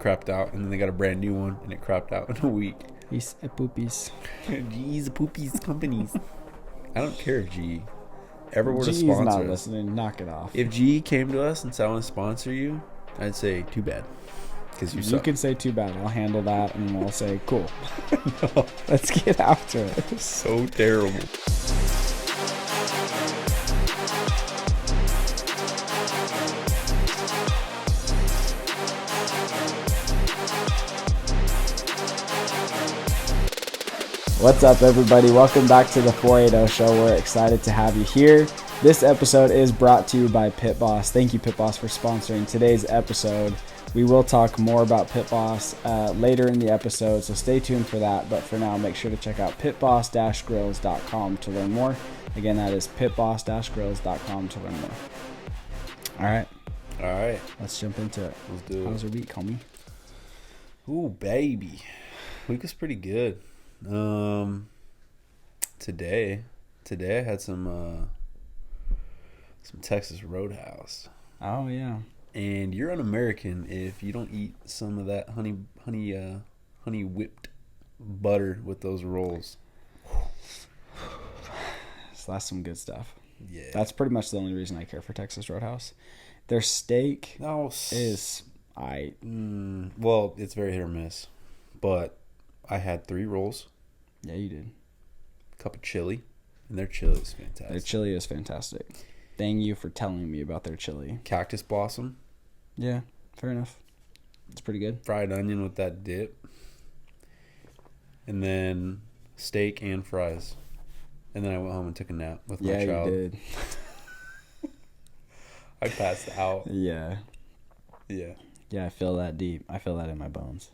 crapped out, and then they got a brand new one, and it crapped out in a week. He's a poopies. GE's poopies companies. I don't care if GE ever were to GE's sponsor not us. listening. Knock it off. If GE came to us and said, I want to sponsor you, I'd say, too bad. Because you You suck. can say too bad. I'll handle that, and we'll say cool. No, Let's get after it. it's so terrible. What's up, everybody? Welcome back to the 480 Show. We're excited to have you here. This episode is brought to you by Pit Boss. Thank you, Pit Boss, for sponsoring today's episode. We will talk more about Pit Boss later in the episode, so stay tuned for that. But for now, make sure to check out pitboss-grills.com to learn more. Again, that is pitboss-grills.com to learn more. All right, let's jump into it. Let's do it. How's your week, homie? Ooh, baby. Week was pretty good. Today I had some Texas Roadhouse. Oh, yeah. And you're un-American if you don't eat some of that honey whipped butter with those rolls. So that's some good stuff. Yeah. That's pretty much the only reason I care for Texas Roadhouse. Their steak is well, it's very hit or miss. But I had 3 rolls. Yeah, you did. Cup of chili. And their chili is fantastic. Their chili is fantastic. Thank you for telling me about their chili. Cactus blossom. Yeah, fair enough. It's pretty good. Fried onion with that dip. And then steak and fries. And then I went home and took a nap with my child. Yeah, you did. I passed out. Yeah. Yeah. Yeah, I feel that deep. I feel that in my bones.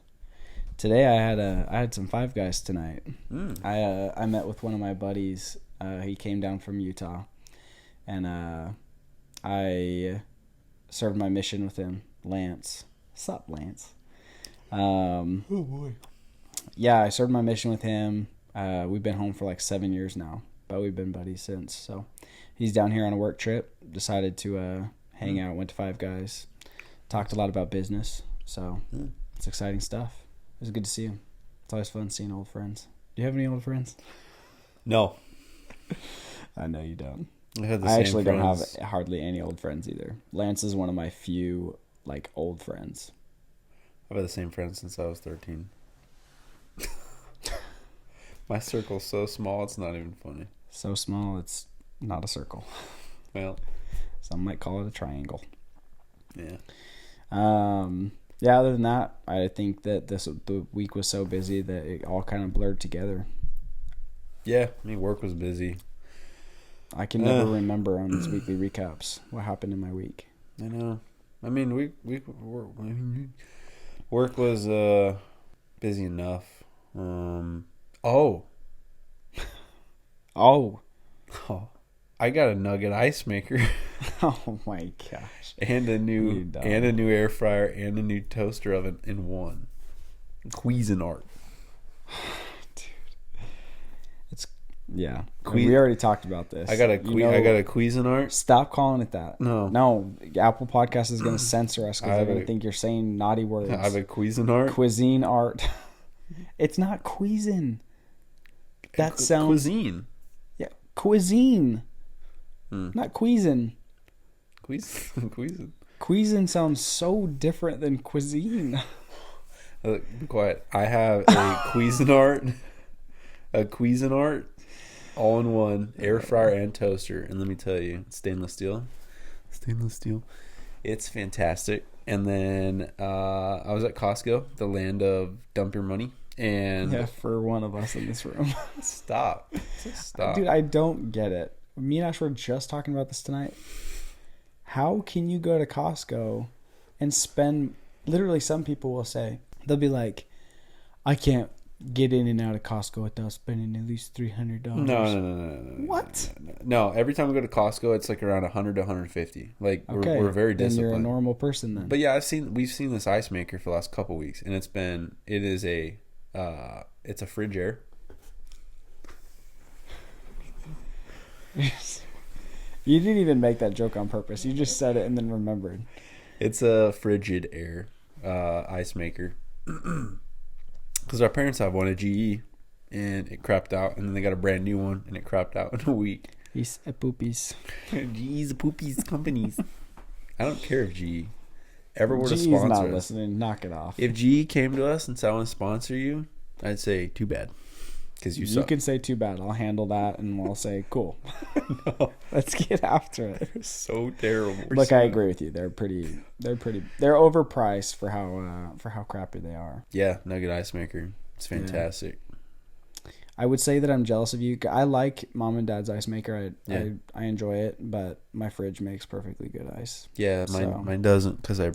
Today I had some Five Guys tonight. I met with one of my buddies. He came down from Utah, and I served my mission with him. Lance, sup, Lance? Oh boy. Yeah, I served my mission with him. We've been home for like 7 years now, but we've been buddies since. So he's down here on a work trip. Decided to hang out. Went to Five Guys. Talked a lot about business. So it's exciting stuff. It was good to see him. It's always fun seeing old friends. Do you have any old friends? No. I know you don't. I actually don't have hardly any old friends either. Lance is one of my few old friends. I've had the same friends since I was 13. My circle's so small, it's not even funny. So small, it's not a circle. Well, some might call it a triangle. Yeah. Yeah, other than that, I think that the week was so busy that it all kind of blurred together. Yeah, I mean, work was busy. I can never remember on these weekly recaps what happened in my week. I know. I mean, work was busy enough. Oh, I got a nugget ice maker. Oh my gosh! And a new air fryer and a new toaster oven in one. Cuisinart. Dude, yeah. We already talked about this. I got a Cuisinart. Stop calling it that. No. Apple Podcast is going to censor us because they're going to think you're saying naughty words. I have a Cuisinart. Cuisine art. It's not cuisine. That sounds cuisine. Yeah, cuisine. Not cuisine. Cuisine. Cuisine sounds so different than cuisine. Be quiet. I have a Cuisinart, all in one, air fryer and toaster. And let me tell you, it's stainless steel. It's fantastic. And then I was at Costco, the land of dump your money. And yeah, for one of us in this room. Stop. Dude, I don't get it. Me and Ash were just talking about this tonight. How can you go to Costco and spend, literally some people will say, they'll be like, I can't get in and out of Costco without spending at least $300. No. What? No, every time we go to Costco, it's like around 100 to 150. Like, okay, we're very then disciplined. You're a normal person then. But yeah, we've seen this ice maker for the last couple weeks, and it's a fridge air. You didn't even make that joke on purpose. You just said it and then remembered. It's a frigid air. ice maker because our parents have one, a GE, and it crapped out, and then they got a brand new one, and it crapped out in a week. He's a poopies. GE's a poopies companies. I don't care if GE ever were to GE's sponsor not us. listening. Knock it off. If GE came to us and said, I want to sponsor you, I'd say, too bad. Because you suck. can say too bad. I'll handle that, and we'll say cool. No. Let's get after it. They're so terrible. Look, I agree with you. They're overpriced for how crappy they are. Yeah, Nugget Ice Maker. It's fantastic. Yeah. I would say that I'm jealous of you. I like Mom and Dad's ice maker. I enjoy it, but my fridge makes perfectly good ice. Yeah, mine doesn't because I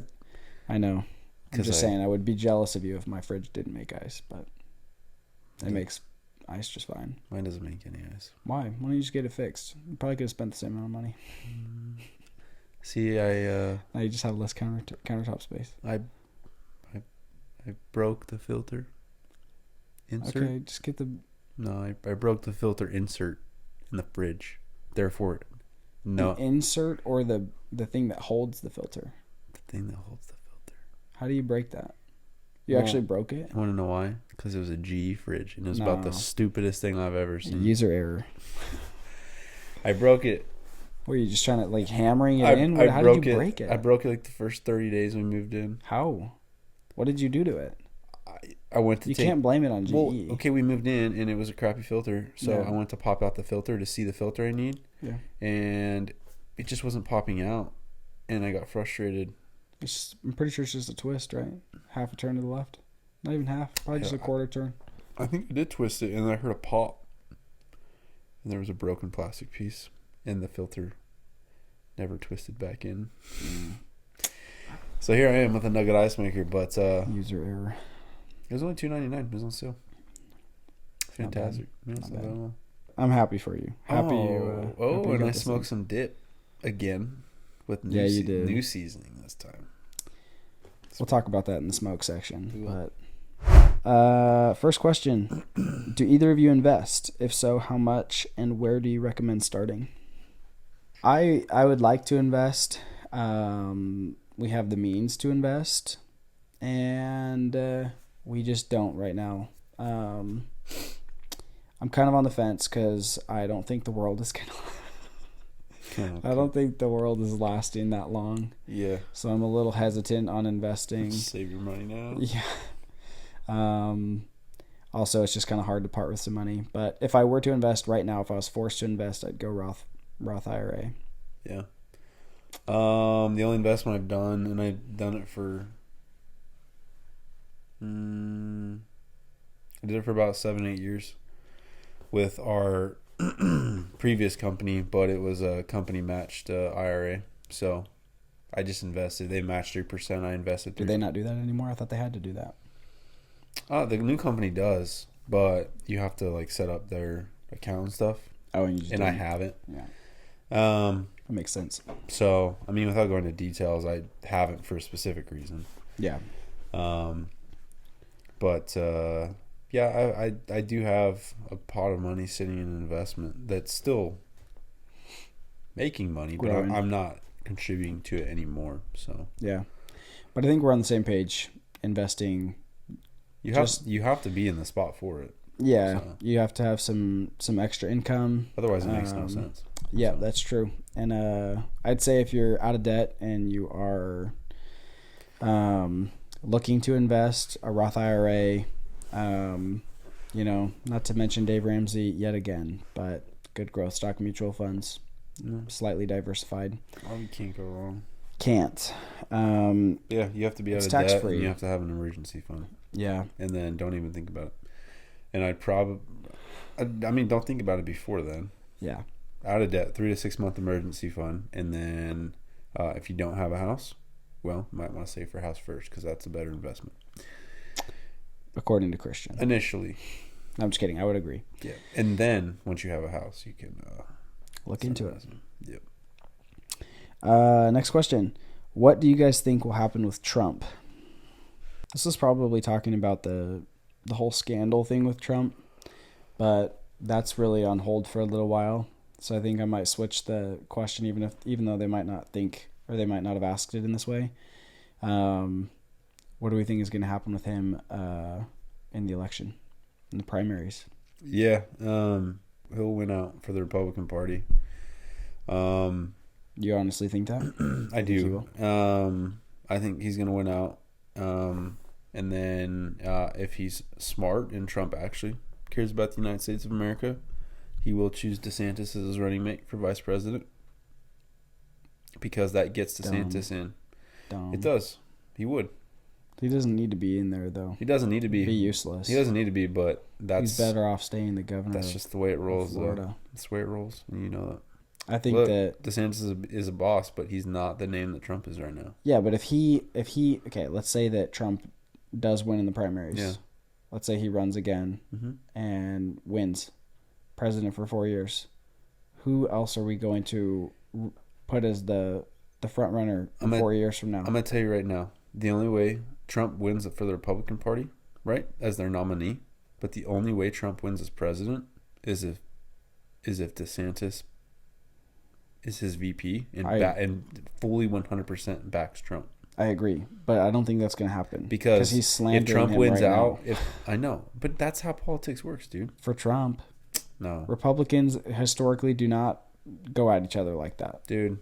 know. I'm just saying I would be jealous of you if my fridge didn't make ice, but it makes ice just fine. Mine doesn't make any ice. Why? Why don't you just get it fixed? You probably could have spent the same amount of money. See, Now you just have less countertop space. I broke the filter insert. Okay, just get the... No, I broke the filter insert in the fridge. Therefore, no. An insert or the thing that holds the filter? The thing that holds the filter. How do you break that? You actually broke it? You want to know why? Because it was a GE fridge, and it was about the stupidest thing I've ever seen. User error. I broke it. Were you just trying to, like, hammering it in? How did you break it? I broke it like the first 30 days we moved in. How? What did you do to it? I went to can't blame it on GE. Well, okay, we moved in, and it was a crappy filter, so I went to pop out the filter to see the filter I need. Yeah. And it just wasn't popping out, and I got frustrated. I'm pretty sure it's just a twist, right? Half a turn to the left. Not even half. Probably just a quarter turn. I think I did twist it, and I heard a pop. And there was a broken plastic piece, and the filter never twisted back in. So here I am with a Nugget Ice Maker, but... User error. It was only $2.99. It was on sale. Fantastic. I'm happy for you. Happy and I smoked some dip again with new seasoning this time. We'll talk about that in the smoke section. But first question: do either of you invest? If so, how much, and where do you recommend starting? I would like to invest. We have the means to invest, and we just don't right now. I'm kind of on the fence because I don't think the world is gonna. I don't think the world is lasting that long. Yeah. So I'm a little hesitant on investing. Save your money now. Yeah. Also, it's just kind of hard to part with some money. But if I were to invest right now, if I was forced to invest, I'd go Roth IRA. Yeah. The only investment I've done, and I've done it for... I did it for about 7-8 years with our previous company, but it was a company matched IRA. So I just invested. They matched 3%. I invested 3%. Do they not do that anymore? I thought they had to do that. The new company does, but you have to like set up their account and stuff. Oh, and you just I haven't. Yeah. That makes sense. So I mean, without going into details, I haven't for a specific reason. Yeah. But yeah, I do have a pot of money sitting in an investment that's still making money, but I'm not contributing to it anymore. So yeah, but I think we're on the same page. Investing, you have to be in the spot for it. Yeah, so. You have to have some extra income. Otherwise, it makes no sense. Yeah, so. That's true. And I'd say if you're out of debt and you are looking to invest, a Roth IRA, not to mention Dave Ramsey yet again, but good growth stock mutual funds, slightly diversified. Oh, you can't go wrong. Can't. Yeah, you have to be out of debt tax-free. And you have to have an emergency fund. Yeah. And then don't even think about it. And don't think about it before then. Yeah. Out of debt, 3 to 6 month emergency fund. And then if you don't have a house, well, you might want to save for a house first because that's a better investment. According to Christian. Initially. I'm just kidding. I would agree. Yeah. And then once you have a house, you can look into it. Yep. Next question. What do you guys think will happen with Trump? This is probably talking about the whole scandal thing with Trump, but that's really on hold for a little while. So I think I might switch the question, even though they might not think, or they might not have asked it in this way. What do we think is going to happen with him in the election, in the primaries? Yeah, he'll win out for the Republican Party. You honestly think that? I do. I think he's going to win out. And then if he's smart and Trump actually cares about the United States of America, he will choose DeSantis as his running mate for vice president because that gets DeSantis in. It does. He would. He doesn't need to be in there, though. He doesn't need to be. He'd be useless. He doesn't need to be, but he's better off staying the governor. That's just the way it rolls, Florida. though. That's the way it rolls, and you know that. I think that DeSantis is a boss, but he's not the name that Trump is right now. Yeah, but if he okay, let's say that Trump does win in the primaries. Yeah. Let's say he runs again and wins president for 4 years. Who else are we going to put as the front runner 4 years from now? I'm going to tell you right now, the only way Trump wins for the Republican Party, right, as their nominee, but the only way Trump wins as president is if DeSantis is his VP and fully 100% backs Trump. I agree, but I don't think that's going to happen because he's slandering if Trump him wins right out, now. I know, but that's how politics works, dude. For Trump, no, Republicans historically do not go at each other like that, dude.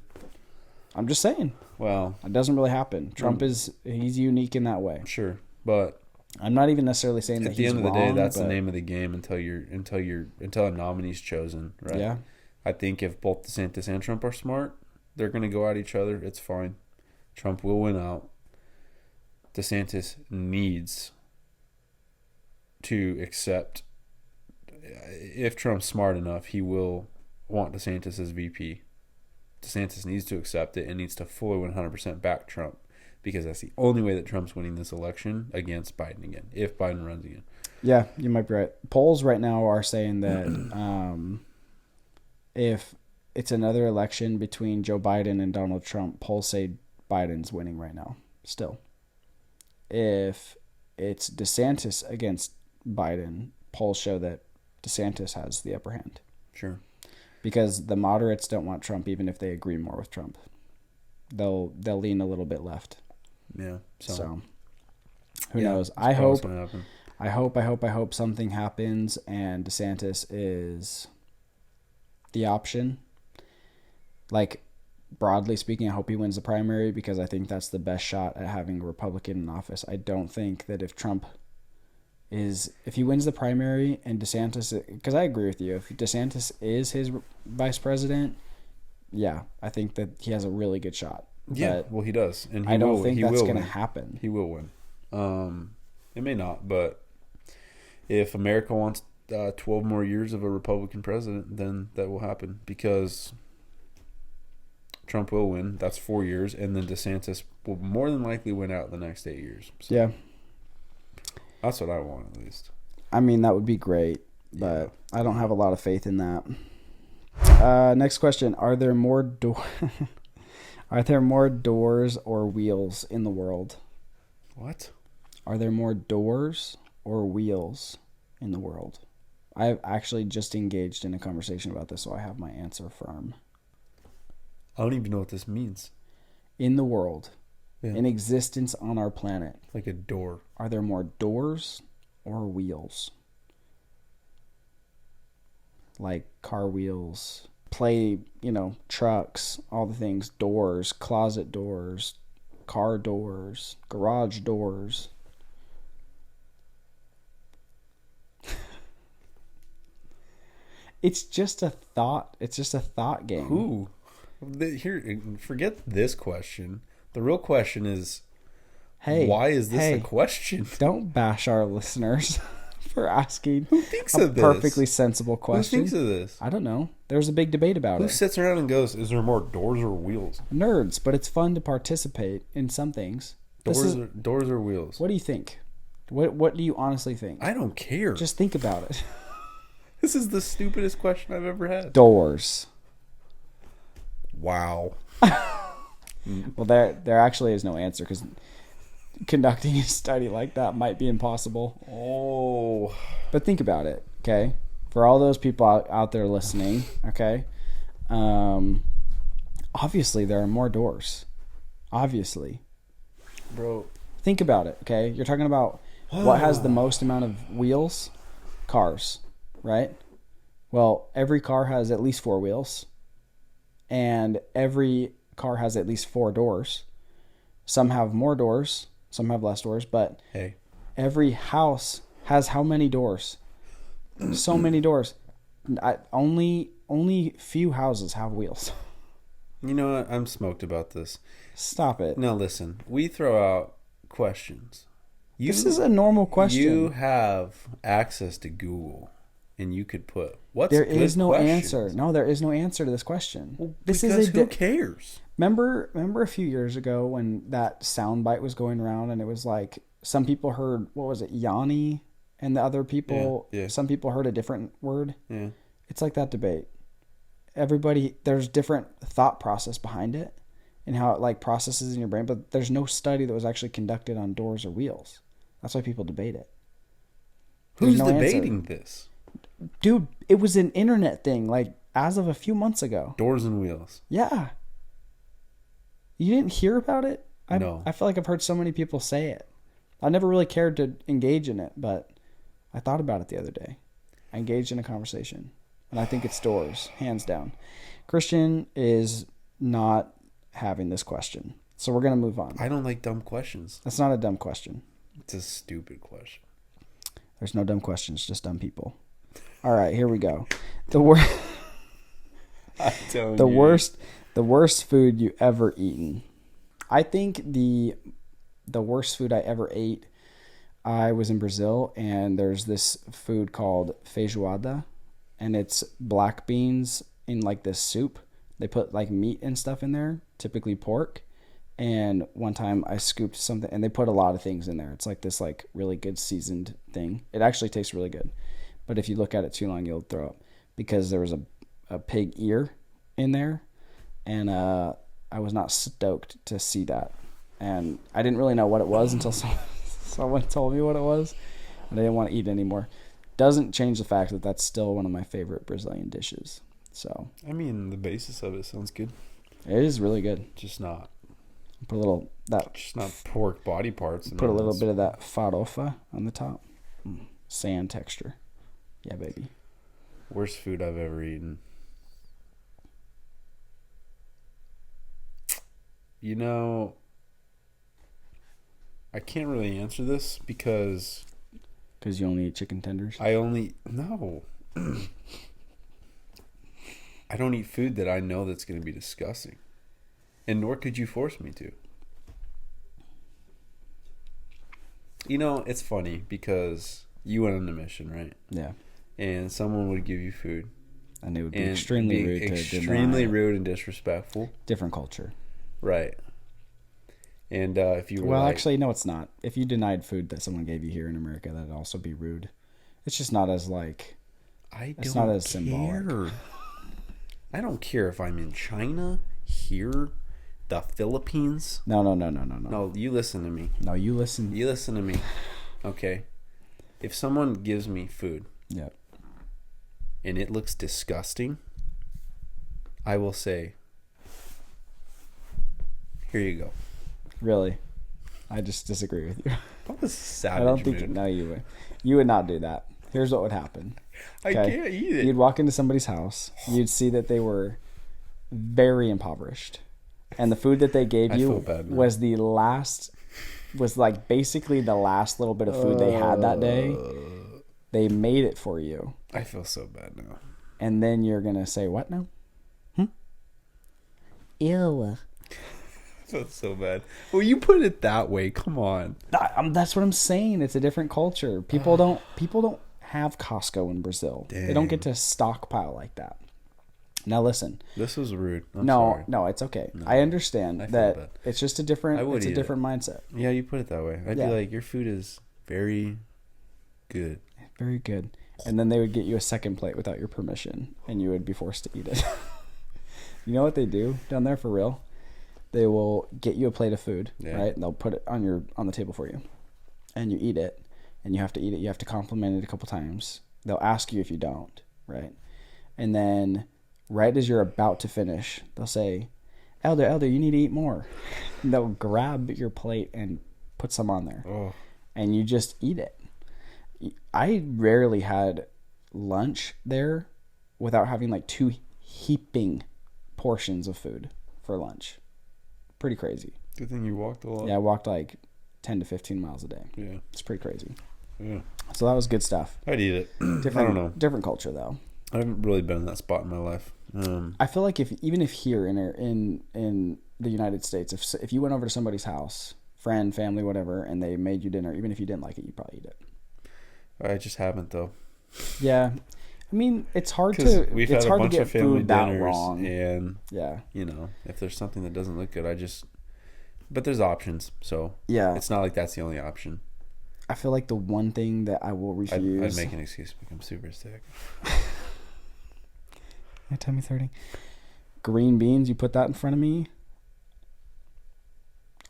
I'm just saying. Well, it doesn't really happen. Trump he's unique in that way. Sure, but I'm not even necessarily saying that at the he's end of the wrong, day, that's the name of the game until a nominee's chosen, right? Yeah. I think if both DeSantis and Trump are smart, they're going to go at each other. It's fine. Trump will win out. DeSantis needs to accept. If Trump's smart enough, he will want DeSantis as VP. DeSantis needs to accept it and needs to fully 100% back Trump because that's the only way that Trump's winning this election against Biden again, if Biden runs again. Yeah, you might be right. Polls right now are saying that if it's another election between Joe Biden and Donald Trump, polls say Biden's winning right now, still. If it's DeSantis against Biden, polls show that DeSantis has the upper hand. Sure. Because the moderates don't want Trump even if they agree more with Trump. They'll lean a little bit left. Yeah. So who knows? I hope something happens and DeSantis is the option. Like, broadly speaking, I hope he wins the primary because I think that's the best shot at having a Republican in office. I don't think that if he wins the primary and DeSantis, because I agree with you, if DeSantis is his vice president, yeah, I think that he has a really good shot. Yeah, well, he does, and I don't think that's going to happen. He will win. It may not, but if America wants 12 more years of a Republican president, then that will happen because Trump will win. That's 4 years, and then DeSantis will more than likely win out the next 8 years. So yeah. That's what I want, at least. I mean, that would be great, but I don't have a lot of faith in that. Next question. Are there more doors or wheels in the world? What? Are there more doors or wheels in the world? I've actually just engaged in a conversation about this, so I have my answer firm. I don't even know what this means. In the world, in existence on our planet. Like a door. Are there more doors or wheels? Like car wheels, trucks, all the things, doors, closet doors, car doors, garage doors. It's just a thought. It's just a thought game. Who? Here, forget this question. The real question is, why is this a question? Don't bash our listeners for asking Who thinks of this? Perfectly sensible question. Who thinks of this? I don't know. There's a big debate about it. Who sits around and goes, is there more doors or wheels? Nerds, but it's fun to participate in some things. Doors or wheels? What do you think? What do you honestly think? I don't care. Just think about it. This is the stupidest question I've ever had. Doors. Wow. Well, there actually is no answer because conducting a study like that might be impossible. Oh. But think about it, okay? For all those people out there listening, okay? Obviously, there are more doors. Obviously. Bro. Think about it, okay? You're talking about what has the most amount of wheels? Cars, right? Well, every car has at least 4 wheels, and every car has at least 4 doors. Some have more doors, some have less doors, but Hey, every house has how many doors? So many doors. Only few houses have wheels. you know what? I'm smoked about this. Stop it. Now listen, we throw out questions. This is a normal question. You have access to Google, and you could put There is no answer. No, there is no answer to this question. Well, this because is who cares? Remember a few years ago when that soundbite was going around, and it was like some people heard, what was it, Yanni, and the other people, some people heard a different word. Yeah. It's like that debate. There's different thought process behind it and how it like processes in your brain, but there's no study that was actually conducted on doors or wheels. That's why people debate it. Who's debating this? Dude, it was an internet thing, like as of a few months ago. Doors and wheels. Yeah. You didn't hear about it? No. I feel like I've heard so many people say it. I never really cared to engage in it, but I thought about it the other day. I engaged in a conversation, and I think it's doors, hands down. Christian is not having this question, so we're going to move on. I don't like dumb questions. That's not a dumb question. It's a stupid question. There's no dumb questions, just dumb people. All right, here we go. The worst food you ever eaten. I think the worst food I ever ate, I was in Brazil, and there's this food called feijoada, and it's black beans in like this soup. They put like meat and stuff in there, typically pork. And one time I scooped something, and they put a lot of things in there. It's like this like really good seasoned thing. It actually tastes really good. But if you look at it too long, you'll throw up, because there was a pig ear in there, and I was not stoked to see that. And I didn't really know what it was until someone told me what it was, and I didn't want to eat it anymore. Doesn't change the fact that that's still one of my favorite Brazilian dishes. So I mean, the basis of it sounds good. it is really good. Just not pork body parts. Put a little bit of that farofa on the top. Sand texture. Yeah, baby. Worst food I've ever eaten. You know, I can't really answer this because you only eat chicken tenders? No. I don't eat food that I know that's going to be disgusting. And nor could you force me to. You know, it's funny because you went on a mission, right? Yeah. And someone would give you food. And it would be extremely rude extremely rude and disrespectful. Different culture. Right. And if you were Well, actually, no, it's not. If you denied food that someone gave you here in America, that'd also be rude. It's just not as like... It's not as symbolic. I don't care if I'm in China, here, the Philippines. No. No, you listen to me. No, you listen. You listen to me. Okay. If someone gives me food, yep, and it looks disgusting, I will say, here you go. Really? I just disagree with you. That was savage. I don't think... No, you would not do that. Here's what would happen. Okay? I can't eat it. You'd walk into somebody's house. You'd see that they were very impoverished. And the food that they gave you was like basically the last little bit of food they had that day. They made it for you. I feel so bad now. And then you're going to say, what now? Ew. That's so bad. Well, you put it that way. Come on. That's what I'm saying. It's a different culture. People don't have Costco in Brazil. Dang. They don't get to stockpile like that. Now listen. This was rude. No, it's okay. No, I understand that it's just a different mindset. Yeah, you put it that way. I'd be like, your food is very good. Very good. And then they would get you a second plate without your permission, and you would be forced to eat it. You know what they do down there for real? They will get you a plate of food, right? And they'll put it on the table for you, and you eat it, and you have to eat it. You have to compliment it a couple times. They'll ask you if you don't, right? And then right as you're about to finish, they'll say, Elder, you need to eat more. And they'll grab your plate and put some on there, Oh, and you just eat it. I rarely had lunch there without having like 2 heaping portions of food for lunch. Pretty crazy. good thing you walked a lot. Yeah, I walked like 10 to 15 miles a day. Yeah. It's pretty crazy. Yeah. So that was good stuff. I'd eat it. Different, I don't know. Different culture though. I haven't really been in that spot in my life. I feel like even if here in the United States, if you went over to somebody's house, friend, family, whatever, and they made you dinner, even if you didn't like it, you'd probably eat it. I just haven't though. Yeah. I mean, it's hard We've it's had hard a bunch to get of family food that dinners, wrong. and Yeah. you know, if there's something that doesn't look good, but there's options, so Yeah. it's not like that's the only option. I feel like the one thing that I will refuse. I'd make an excuse to become super sick. Yeah, tell me 30. Green beans, you put that in front of me,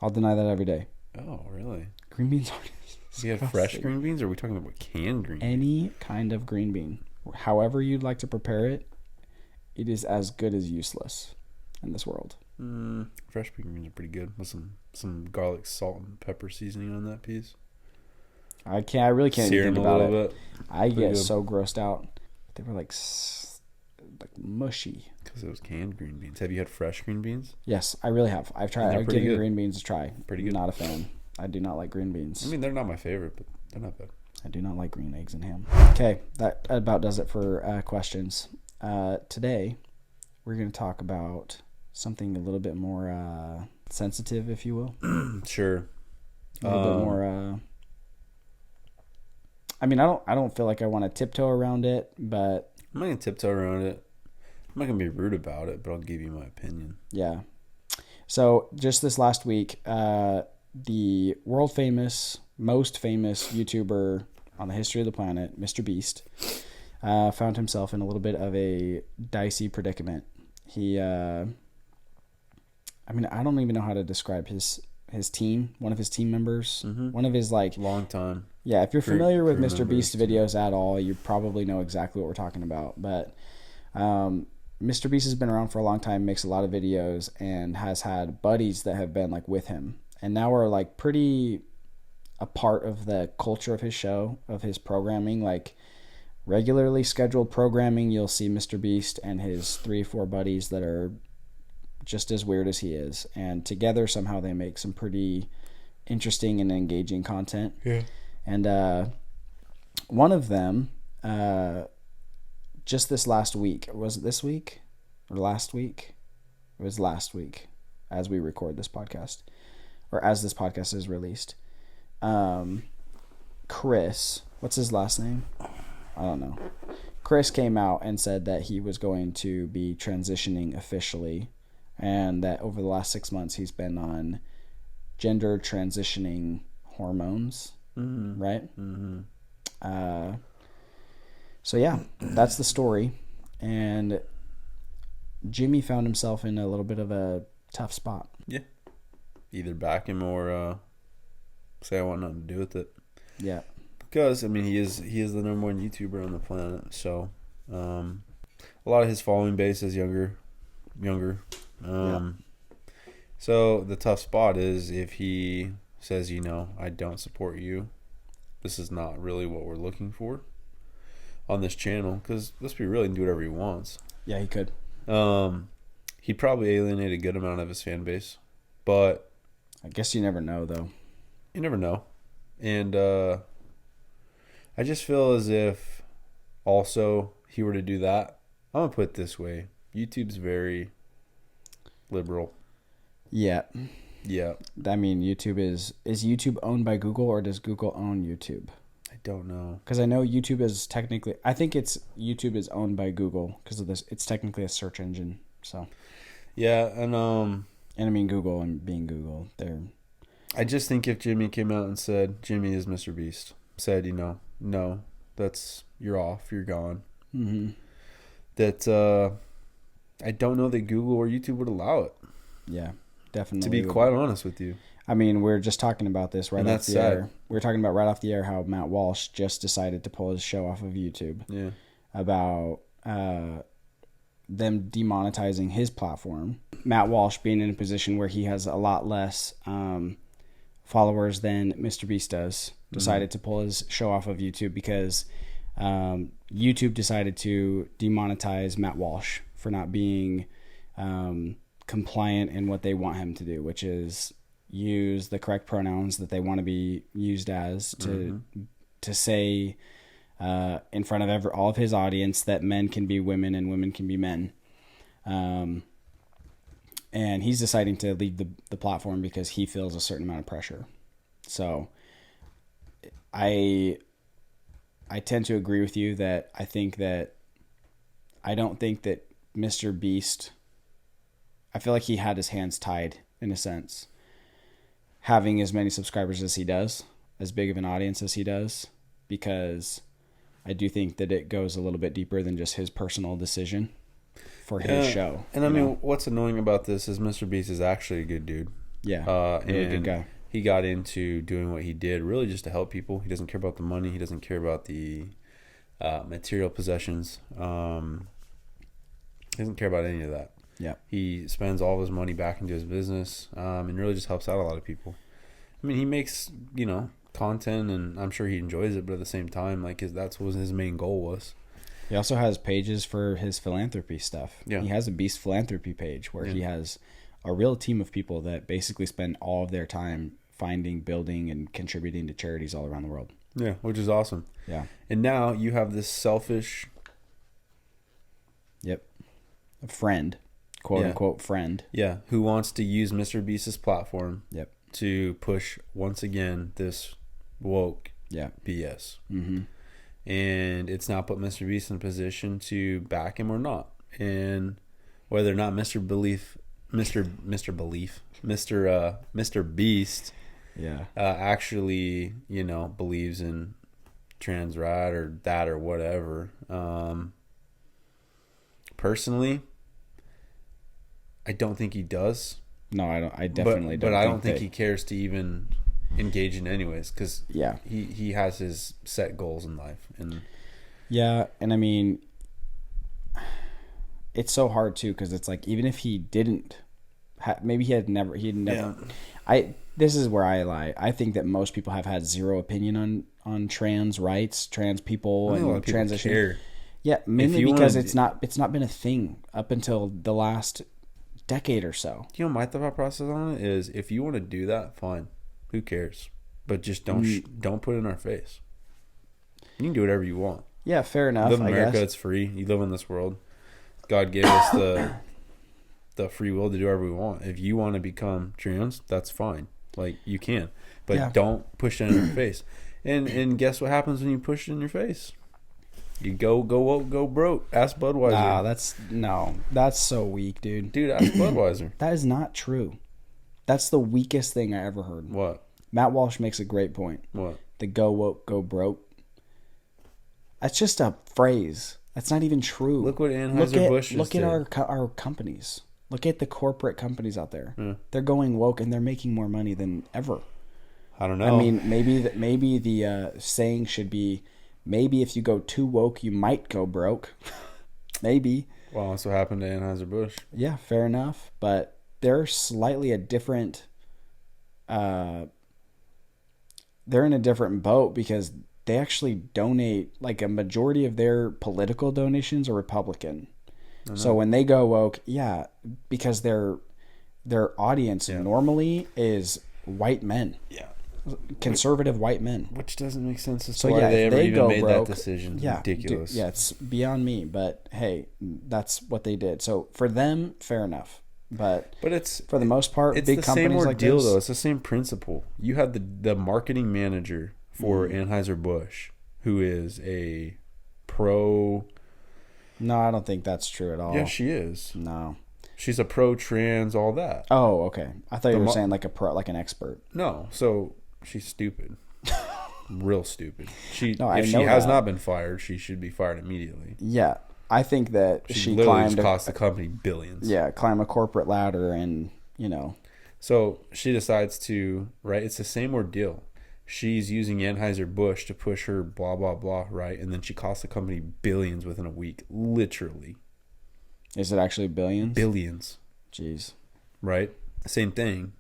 I'll deny that every day. Oh, really? Green beans are You had fresh green beans, or are we talking about canned green beans? Any kind of green bean, however you'd like to prepare it, it is as good as useless in this world. Fresh green beans are pretty good with some garlic, salt, and pepper seasoning on that piece. I really can't Sear even them think a about little it. bit. I get good. so grossed out. They were like mushy. Because it was canned green beans. Have you had fresh green beans? Yes, I really have. I've tried. They're I've pretty given good. green beans a try. Pretty good. Not a fan. I do not like green beans. I mean, they're not my favorite, but they're not bad. I do not like green eggs and ham. Okay, that about does it for questions. Today, we're going to talk about something a little bit more sensitive, if you will. Sure. A little bit more. I mean, I don't feel like I want to tiptoe around it, but I'm not gonna tiptoe around it. I'm not gonna be rude about it, but I'll give you my opinion. yeah. So just this last week, the world famous, most famous YouTuber on the history of the planet, Mr. Beast, found himself in a little bit of a dicey predicament. He, I mean, I don't even know how to describe his team, one of his team members, one of his like Long time. Yeah, if you're Crew familiar with Mr. members, Beast videos at all, you probably know exactly what we're talking about. But Mr. Beast has been around for a long time, makes a lot of videos, and has had buddies that have been like with him, and now are like pretty a part of the culture of his show, of his programming. Like regularly scheduled programming, you'll see Mr. Beast and his 3 or 4 buddies that are just as weird as he is, and together somehow they make some pretty interesting and engaging content. Yeah. And one of them, just this last week, was it this week or last week? It was last week as we record this podcast, or as this podcast is released. Chris, what's his last name? I don't know. Chris came out and said that he was going to be transitioning officially, and that over the last 6 months he's been on gender transitioning hormones. Right? So yeah, that's the story. And Jimmy found himself in a little bit of a tough spot. Yeah. Either back him or say I want nothing to do with it. Yeah. Because I mean he is the number 1 YouTuber on the planet, so a lot of his following base is younger. So the tough spot is if he says, I don't support you. This is not really what we're looking for on this channel. Because let's be real, he can do whatever he wants. Yeah, he could. He'd probably alienate a good amount of his fan base, but I guess you never know, though. you never know. And I just feel as if also he were to do that. I'm gonna put it this way: YouTube's very liberal. Yeah. Yeah. I mean, YouTube is YouTube owned by Google, or does Google own YouTube? I don't know. Because I know YouTube is technically, I think YouTube is owned by Google because of this. It's technically a search engine. So Yeah, and I mean, Google and being Google, I just think if Jimmy came out and said Jimmy is Mr. Beast, said, no, you're off, you're gone. Mm-hmm. That I don't know that Google or YouTube would allow it. Yeah, definitely. To be quite honest with you. I mean, we're just talking about this right And off that's the sad. air. We were talking about right off the air how Matt Walsh just decided to pull his show off of YouTube. Yeah. About them demonetizing his platform. Matt Walsh being in a position where he has a lot less followers than Mr. Beast does, decided to pull his show off of YouTube because YouTube decided to demonetize Matt Walsh for not being compliant in what they want him to do, which is use the correct pronouns that they want to be used as to say in front of all of his audience that men can be women and women can be men. And he's deciding to leave the platform because he feels a certain amount of pressure. So I tend to agree with you that I don't think that Mr. Beast, I feel like he had his hands tied in a sense, having as many subscribers as he does, as big of an audience as he does, because I do think that it goes a little bit deeper than just his personal decision for his show. And I mean, what's annoying about this is Mr. Beast is actually a good dude. Yeah, really good guy. He got into doing what he did really just to help people. He doesn't care about the money. He doesn't care about the material possessions. He doesn't care about any of that. Yeah. He spends all of his money back into his business and really just helps out a lot of people. I mean, he makes, content, and I'm sure he enjoys it, but at the same time, that's what his main goal was. He also has pages for his philanthropy stuff. Yeah. He has a Beast philanthropy page where he has a real team of people that basically spend all of their time finding, building, and contributing to charities all around the world. Yeah, which is awesome. Yeah. And now you have this selfish... Yep. A friend. Quote-unquote friend. Yeah, who wants to use Mr. Beast's platform to push, once again, this woke BS. Mm-hmm. And it's not put Mr. Beast in a position to back him or not. And whether or not Mr. Beast actually, believes in trans right or that or whatever. Personally, I don't think he does. No, I don't. I definitely don't. But I don't think he cares to even engage in anyways, because he has his set goals in life. And I mean, it's so hard too, because it's like, even if he didn't, maybe he'd never. This is where I lie. I think that most people have had zero opinion on trans rights, trans people, and transition. Care. Yeah, mainly because it's not been a thing up until the last decade or so. My thought process on it is, if you want to do that, fine. Who cares? But just don't put it in our face. You can do whatever you want. Yeah, fair enough. You live in America, it's free. You live in this world. God gave us the free will to do whatever we want. If you want to become trans, that's fine. You can. But don't push it in your face. And guess what happens when you push it in your face? You go broke. Ask Budweiser. That's so weak, dude. Dude, ask Budweiser. That is not true. That's the weakest thing I ever heard. What? Matt Walsh makes a great point. What? The go woke, go broke. That's just a phrase. That's not even true. Look what Anheuser-Busch is. Look at our companies. Look at the corporate companies out there. Yeah. They're going woke and they're making more money than ever. I don't know. I mean, maybe the saying should be, maybe if you go too woke, you might go broke. Maybe. Well, that's what happened to Anheuser-Busch. Yeah, fair enough. But they're slightly a different... they're in a different boat because they actually donate, a majority of their political donations are Republican. So when they go woke, because their audience normally is white men. Yeah. Conservative white men. Which doesn't make sense as to why they ever even made that decision. It's ridiculous. It's beyond me, but hey, that's what they did. So for them, fair enough. But it's, for the most part, it's big the companies same like ordeal, this, though. It's the same principle. You had the marketing manager for Anheuser-Busch, who is a pro... No, I don't think that's true at all. Yeah, she is. No. She's a pro-trans, all that. Oh, okay. I thought you were saying like an expert. No, so she's stupid. Real stupid. If she has not been fired, she should be fired immediately. Yeah. I think that she literally cost the company billions. Yeah, climb a corporate ladder and, So she decides to, right? It's the same ordeal. She's using Anheuser-Busch to push her blah, blah, blah, right? And then she cost the company billions within a week. Literally. Is it actually billions? Billions. Jeez. Right? Same thing.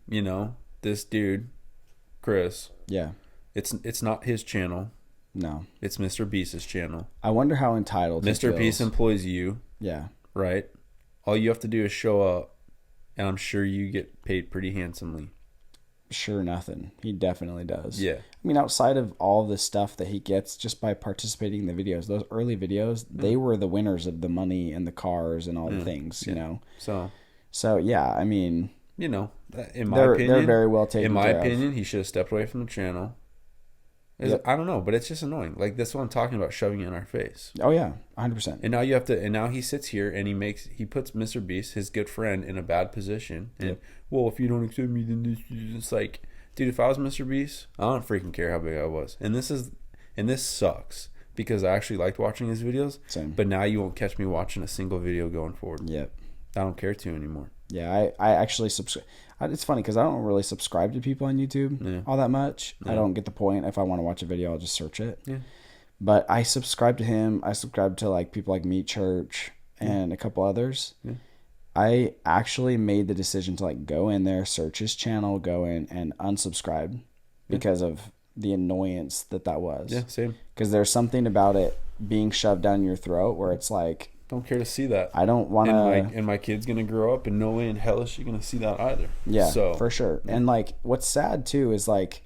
This dude Chris. Yeah. It's not his channel. No. It's Mr. Beast's channel. I wonder how entitled Mr. Beast employs you. Yeah. Right? All you have to do is show up, and I'm sure you get paid pretty handsomely. Sure nothing. He definitely does. Yeah. I mean, outside of all the stuff that he gets just by participating in the videos, those early videos, they were the winners of the money and the cars and all the things, you know? So yeah, I mean... You know, in my opinion... They're very well taken In my care opinion, of. he should have stepped away from the channel. Yep. I don't know, but it's just annoying. Like, that's what I'm talking about, shoving it in our face. Oh, yeah, 100%. And now you have to... And now he sits here and he puts Mr. Beast, his good friend, in a bad position. And, well, if you don't accept me, then this... It's like... Dude, if I was Mr. Beast, I don't freaking care how big I was. And this sucks because I actually liked watching his videos. Same. But now you won't catch me watching a single video going forward. Yep. I don't care to anymore. Yeah, I actually subscribe. It's funny because I don't really subscribe to people on YouTube all that much. I don't get the point. If I want to watch a video, I'll just search it. Yeah. But I subscribe to him. I subscribe to like people like Meat Church and a couple others. Yeah. I actually made the decision to like go in there, search his channel, go in and unsubscribe because of the annoyance that was. Yeah, same. Because there's something about it being shoved down your throat where it's like, don't care to see that. I don't want to. And my kid's gonna grow up, and no way in hell is she gonna see that either. Yeah, so, for sure. And like, what's sad too is like,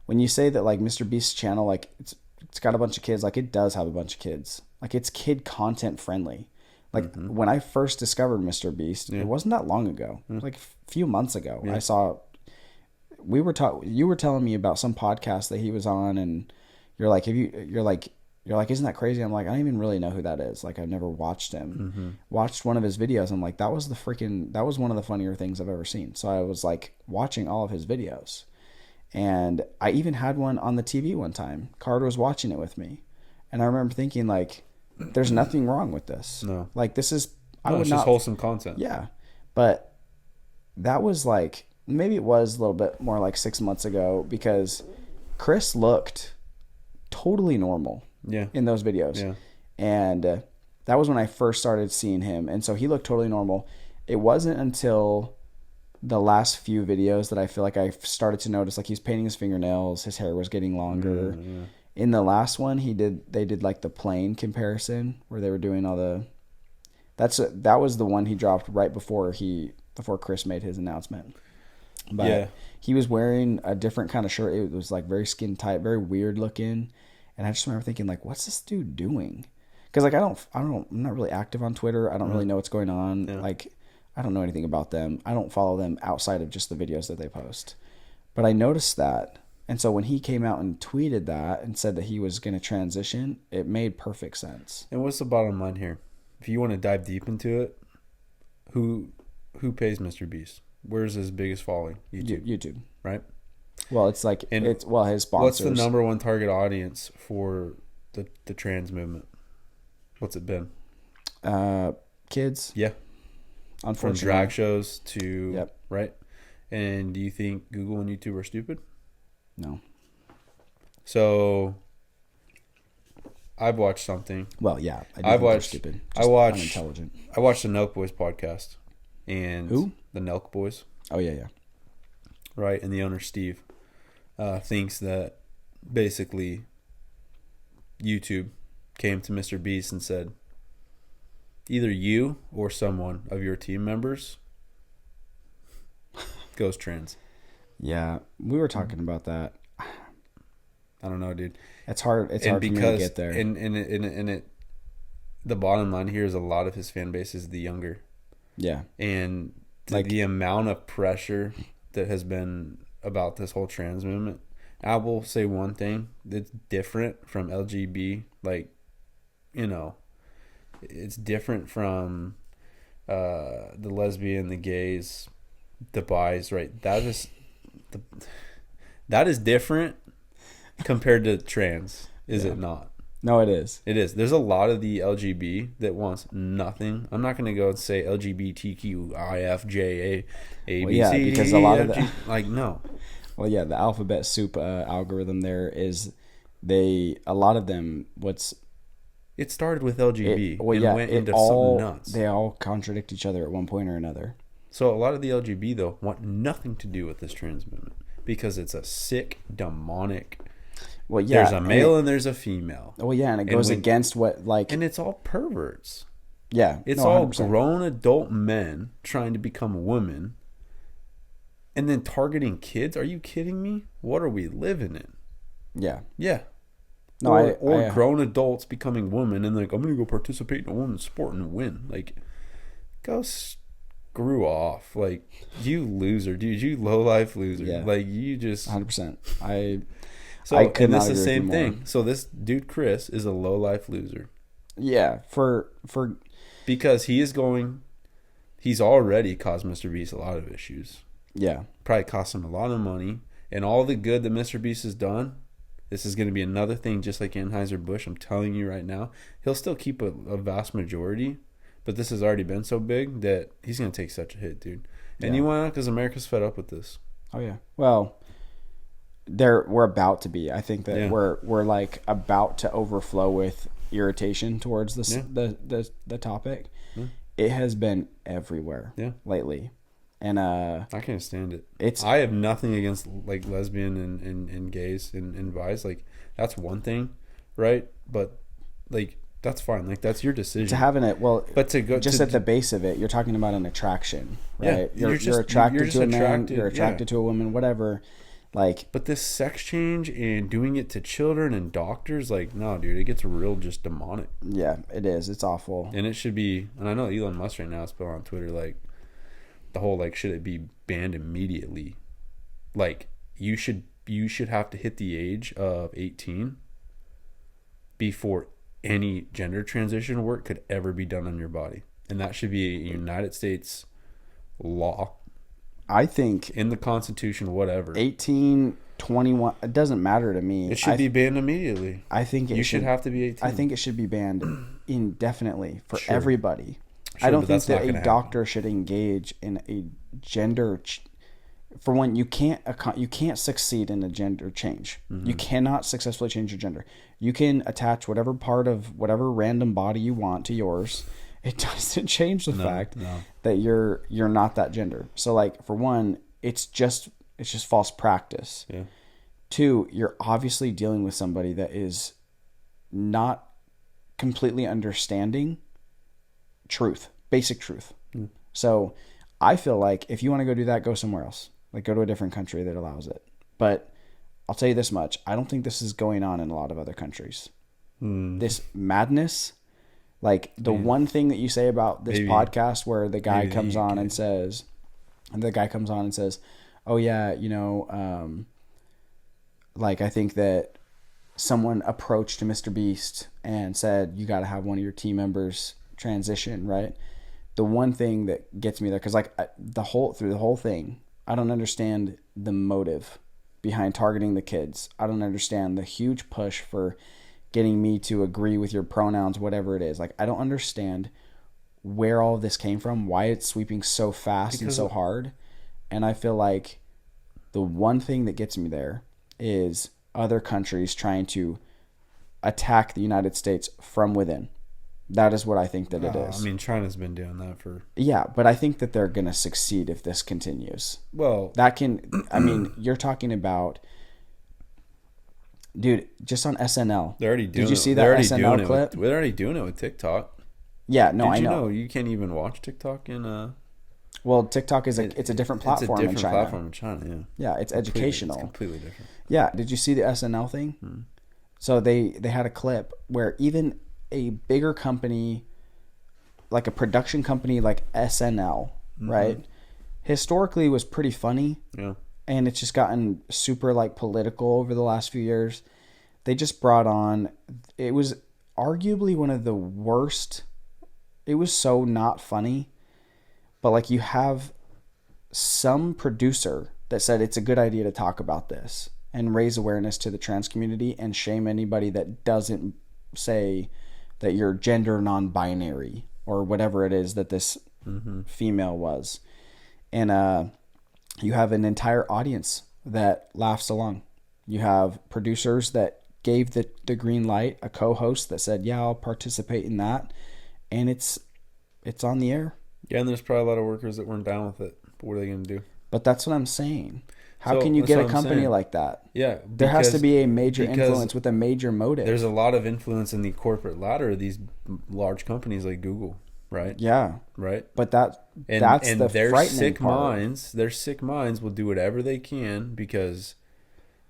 when you say that like Mr. Beast's channel, like it's got a bunch of kids, like it does have a bunch of kids, like it's kid content friendly. Like when I first discovered Mr. Beast, it wasn't that long ago. It was like a few months ago. I saw. You were telling me about some podcast that he was on, and you're like, you're like, isn't that crazy? I'm like, I don't even really know who that is. Like, I've never watched him. Watched one of his videos. I'm like, that was one of the funnier things I've ever seen. So I was like watching all of his videos, and I even had one on the TV one time. Carter was watching it with me, and I remember thinking like, there's nothing wrong with this. No, like this is. It's just wholesome content. Yeah, but that was like maybe it was a little bit more like 6 months ago because Chris looked totally normal. In those videos. Yeah. And that was when I first started seeing him. And so he looked totally normal. It wasn't until the last few videos that I feel like I started to notice like he's painting his fingernails, his hair was getting longer. Yeah. In the last one they did like the plane comparison where they were doing all the that was the one he dropped right before Chris made his announcement. But he was wearing a different kind of shirt. It was like very skin tight, very weird looking. And I just remember thinking, like, what's this dude doing? Because, like, I'm not really active on Twitter. I don't really know what's going on. Yeah. Like, I don't know anything about them. I don't follow them outside of just the videos that they post. But I noticed that. And so when he came out and tweeted that and said that he was going to transition, it made perfect sense. And what's the bottom line here? If you want to dive deep into it, who pays Mr. Beast? Where's his biggest following? YouTube. Right? Well, it's like his sponsors. What's the number one target audience for the trans movement? What's it been? Kids. Yeah. Unfortunately. From drag shows to right. And do you think Google and YouTube are stupid? No. So I've watched something. Well, yeah, they're stupid. Unintelligent. I watched the Nelk Boys podcast. And who? The Nelk Boys. Oh yeah. Right, and the owner Steve thinks that basically YouTube came to Mr. Beast and said, either you or someone of your team members goes trans. Yeah, we were talking about that. I don't know, dude. It's hard. It's hard for me to get there. And the bottom line here is a lot of his fan base is the younger. Yeah, and the amount of pressure that has been about this whole trans movement. I will say one thing that's different from LGB, like, you know, it's different from the lesbian, the gays, the bis, right? That is different compared to trans, is it not? No, it is. It is. There's a lot of the LGB that wants nothing. I'm not going to go and say LGBTQIFJA ABC. Because a lot of the, like, no. Well, yeah, the alphabet soup algorithm there is a lot of them. It started with LGB went into something nuts. They all contradict each other at one point or another. So a lot of the LGB though want nothing to do with this trans movement because it's a sick, demonic. Well, yeah. There's a male and there's a female. Well, yeah, and it goes against what, like... And it's all perverts. Yeah. It's all grown adult men trying to become women and then targeting kids. Are you kidding me? What are we living in? Yeah. Yeah. No, or grown adults becoming women and like, I'm going to go participate in a women's sport and win. Like, go screw off. Like, you loser, dude. You low-life loser. Yeah. Like, you just... 100%. I could not agree the same thing. So this dude, Chris, is a low-life loser. Yeah. Because he's already caused Mr. Beast a lot of issues. Yeah. Probably cost him a lot of money. And all the good that Mr. Beast has done, this is going to be another thing just like Anheuser-Busch. I'm telling you right now. He'll still keep a vast majority, but this has already been so big that he's going to take such a hit, dude. And you want to? Because America's fed up with this. Oh, yeah. Well, we're about to be. I think that we're like about to overflow with irritation towards this the topic. Yeah. It has been everywhere lately. And I can't stand it. I have nothing against like lesbian and gays and bis. Like, that's one thing, right? But like, that's fine. Like, that's your decision. To having it, but to go just at the base of it, you're talking about an attraction, right? Yeah, you're attracted to a man, you're attracted to a woman, whatever. Like, but this sex change and doing it to children and doctors, like, no, dude, it gets real just demonic. Yeah, it is. It's awful. And it should be. And I know Elon Musk right now is put on Twitter like, the whole like, should it be banned immediately? Like, you should have to hit the age of 18 before any gender transition work could ever be done on your body, and that should be a United States law. I think in the Constitution, whatever. 18, 21, it doesn't matter to me. It should be banned immediately. I think you should have to be 18. I think it should be banned indefinitely for everybody. Sure, I don't think that a doctor should engage in a gender. For one, you can't succeed in a gender change. Mm-hmm. You cannot successfully change your gender. You can attach whatever part of whatever random body you want to yours. It doesn't change the fact that you're not that gender. So, like, for one, it's just false practice. Yeah. Two, you're obviously dealing with somebody that is not completely understanding basic truth. Mm. So I feel like if you want to go do that, go somewhere else. Like, go to a different country that allows it. But I'll tell you this much. I don't think this is going on in a lot of other countries. Mm. This madness, like the one thing that you say about this podcast where the guy comes on and says, oh yeah, like, I think that someone approached Mr. Beast and said, you got to have one of your team members transition, right? The one thing that gets me there, because like through the whole thing, I don't understand the motive behind targeting the kids. I don't understand the huge push for getting me to agree with your pronouns, whatever it is. Like, I don't understand where all of this came from, why it's sweeping so fast and so hard. And I feel like the one thing that gets me there is other countries trying to attack the United States from within. That is what I think that it is. I mean, China's been doing that for... Yeah, but I think that they're going to succeed if this continues. Well... You're talking about... Dude, just on SNL. They're already doing it. Did you see that SNL clip? They're already doing it with TikTok. Yeah, no, I know. Did you know you can't even watch TikTok in... Well, TikTok is it's a different platform in China. It's a different platform in China, yeah. Yeah, it's educational. It's completely different. Yeah, did you see the SNL thing? Hmm. So they had a clip where even a bigger company, like a production company like SNL, mm-hmm. right, historically was pretty funny. Yeah. And it's just gotten super like political over the last few years. They just brought on, it was arguably one of the worst. It was so not funny. But like, you have some producer that said it's a good idea to talk about this and raise awareness to the trans community and shame anybody that doesn't say that you're gender non-binary or whatever it is that this mm-hmm. female was. And you have an entire audience that laughs along. You have producers that gave the green light, a co-host that said, yeah, I'll participate in that. And it's on the air. Yeah, and there's probably a lot of workers that weren't down with it. But what are they going to do? But that's what I'm saying. How So, can you that's get what a I'm company saying. like that? Yeah, There has to because- be a major because influence with a major motive. There's a lot of influence in the corporate ladder of these large companies like Google, right? Yeah, Right. but that's And the their frightening sick part. minds, their sick minds will do whatever they can because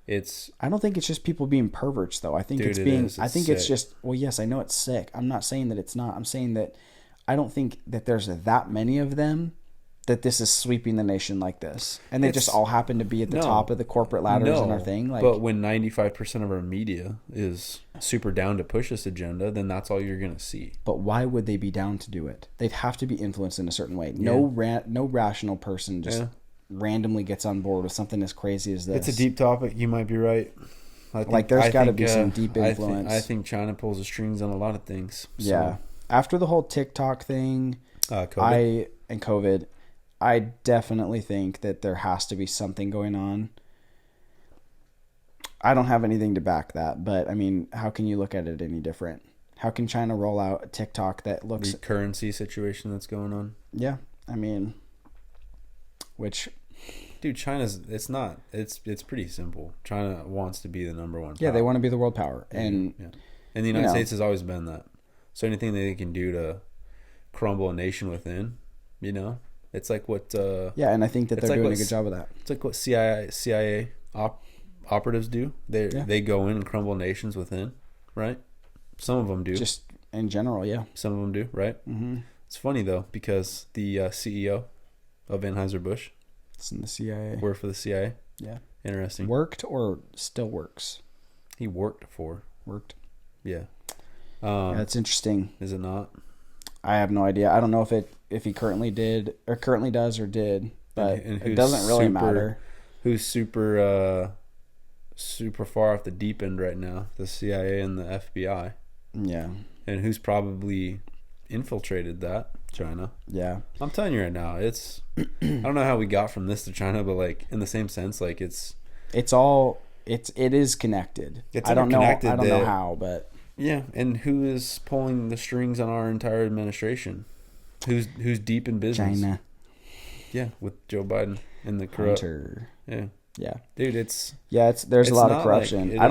it's I don't think it's just people being perverts, though. I think Dude, it's it being. is. I It's think it's sick. just. Well, yes, I know it's sick. I'm not saying that it's not. I'm saying that I don't think that there's that many of them that this is sweeping the nation like this, and they just It's- all happen to be at the no. top of the corporate ladders in our thing. Like, but when 95% of our media is super down to push this agenda, then that's all you're gonna see. but why would they be down to do it? They'd have to be influenced in a certain way. No rational person just Yeah. randomly gets on board with something as crazy as this. It's a deep topic. You might be right. There's got to be some deep influence. I think China pulls the strings on a lot of things. So, Yeah. After the whole TikTok thing, COVID. COVID, I definitely think that there has to be something going on. I don't have anything to back that, but I mean, how can you look at it any different? How can China roll out a TikTok that looks... The currency situation that's going on. Yeah, I mean, which... Dude, it's pretty simple. China wants to be the number one. Yeah, power. they want to be the world power. And And the United States has always been that. So anything that they can do to crumble a nation within, it's like what. yeah, and I think that they're doing a good job of that. It's like what CIA operatives do. They go in and crumble nations within, right? Some of them do. Just in general, yeah. Some of them do, right? Mm-hmm. It's funny though because the CEO of Anheuser-Busch It's in the CIA. worked for the CIA. Yeah. Interesting. Worked or still works? He worked for. Worked. Yeah. Yeah, that's interesting. Is it not? I have no idea. I don't know if he currently did or currently does or did, but And it doesn't really super- matter. Who's super far off the deep end right now? The CIA and the FBI. Yeah. And who's probably infiltrated that? China. Yeah. I'm telling you right now, it's I don't know how we got from this to China, but like in the same sense, like it is connected. It's I don't know interconnected how, but yeah. And who is pulling the strings on our entire administration? Who's deep in business? China. Yeah, with Joe Biden and the corrupt. Hunter. Yeah, Yeah. dude, There's a it's lot of not corruption. like it I is.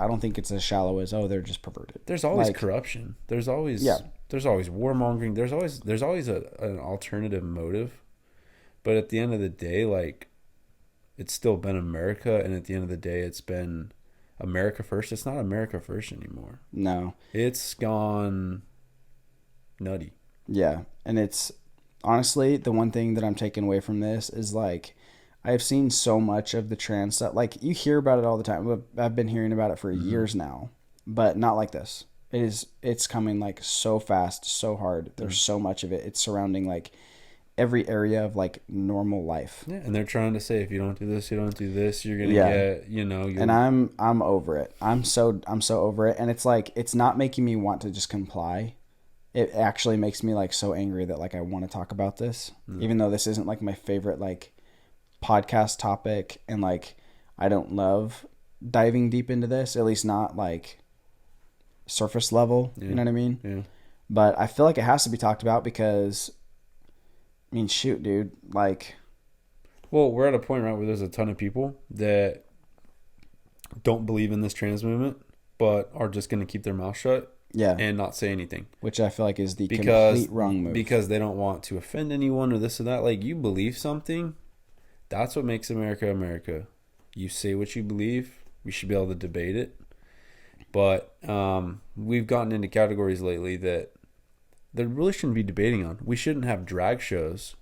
don't think it's as shallow as they're just perverted. there's always Like, corruption. There's always warmongering. There's always an alternative motive. But at the end of the day, like it's still been America, and at the end of the day, it's been America first. It's not America first anymore. No. It's gone nutty. Yeah, and it's honestly the one thing that I'm taking away from this is like I've seen so much of the trans stuff. Like you hear about it all the time. I've been hearing about it for years now, but not like this. It's coming like so fast, so hard. There's so much of it. It's surrounding like every area of like normal life. Yeah, and they're trying to say if you don't do this, you don't do this, you're gonna get And I'm over it. I'm so over it. And it's like it's not making me want to just comply. It actually makes me like so angry that like I want to talk about this, even though this isn't like my favorite like podcast topic, and like I don't love diving deep into this, at least not like surface level. Yeah. You know what I mean? Yeah. But I feel like it has to be talked about because, I mean, shoot, dude, like. Well, we're at a point right where there's a ton of people that don't believe in this trans movement, but are just going to keep their mouth shut. Yeah. And not say anything. Which I feel like is the complete wrong move. Because they don't want to offend anyone or this or that. Like, you believe something, that's what makes America America. You say what you believe, we should be able to debate it. But we've gotten into categories lately that there really shouldn't be debating on. We shouldn't have drag shows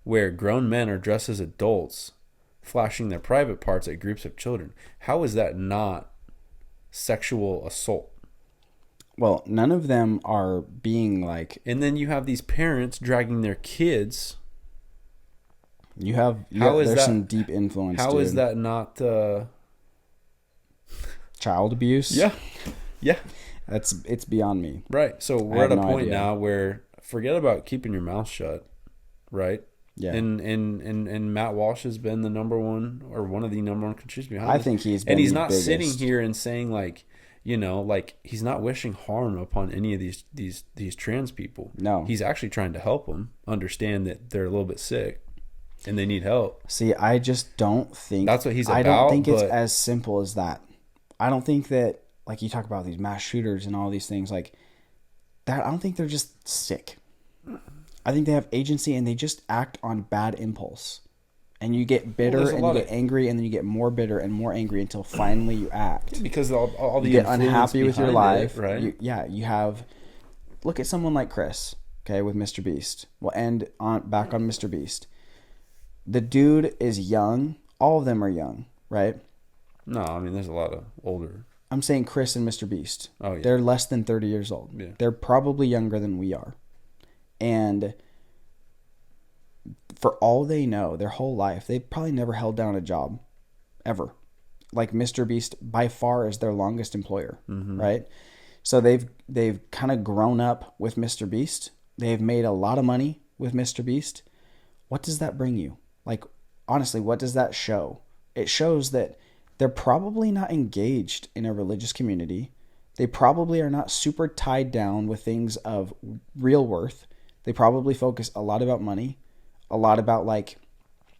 where grown men are dressed as adults flashing their private parts at groups of children. How is that not sexual assault? Well, none of them are being like. And then you have these parents dragging their kids. There's some deep influence. How is that not child abuse? Yeah. Yeah. It's beyond me. Right. So we're at a point idea. now where forget about keeping your mouth shut, right? Yeah. And Matt Walsh has been the number one or one of the number one contributors behind I this. think he's been and he's the not biggest. sitting here and saying like, like he's not wishing harm upon any of these trans people. No. He's actually trying to help them understand that they're a little bit sick. and they need help. See, I just don't think That's what he's I don't about, think it's but- as simple as that. I don't think that, like you talk about these mass shooters and all these things like that. I don't think they're just sick. I think they have agency and they just act on bad impulse. And you get bitter there's a and you lot get of- angry and then you get more bitter and more angry until finally you act. Because all the You get influence unhappy with your behind life. it, right? You have. Look at someone like Chris, okay, with Mr. Beast. We'll end back on Mr. Beast. The dude is young. All of them are young, right? No, I mean there's a lot of older. I'm saying Chris and Mr. Beast. Oh yeah. They're less than 30 years old. Yeah. They're probably younger than we are. And for all they know, their whole life, they've probably never held down a job ever. Like Mr. Beast by far is their longest employer, right? So they've kind of grown up with Mr. Beast. They've made a lot of money with Mr. Beast. What does that bring you? Like, honestly, what does that show? It shows that they're probably not engaged in a religious community. They probably are not super tied down with things of real worth. They probably focus a lot about money, a lot about like,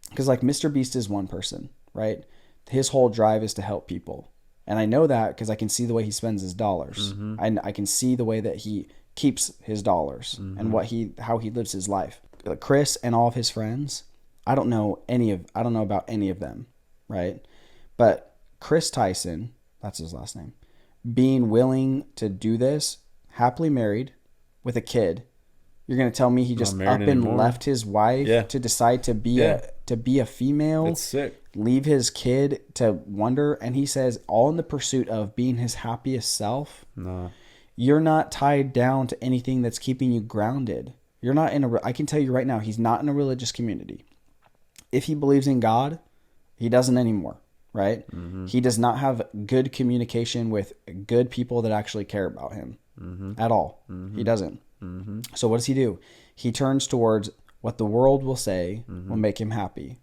because like Mr. Beast is one person, right? His whole drive is to help people. And I know that because I can see the way he spends his dollars. I can see the way that he keeps his dollars and how he lives his life. Chris and all of his friends, I don't know about any of them, right? But Chris Tyson, that's his last name, being willing to do this, happily married with a kid. You're going to tell me he just up and left his wife to decide to be a female? That's sick. Leave his kid to wonder, and he says all in the pursuit of being his happiest self. No. You're not tied down to anything that's keeping you grounded. You're not I can tell you right now, he's not in a religious community. If he believes in God, he doesn't anymore, right? He does not have good communication with good people that actually care about him at all. He doesn't. So what does he do? He turns towards what the world will say will make him happy.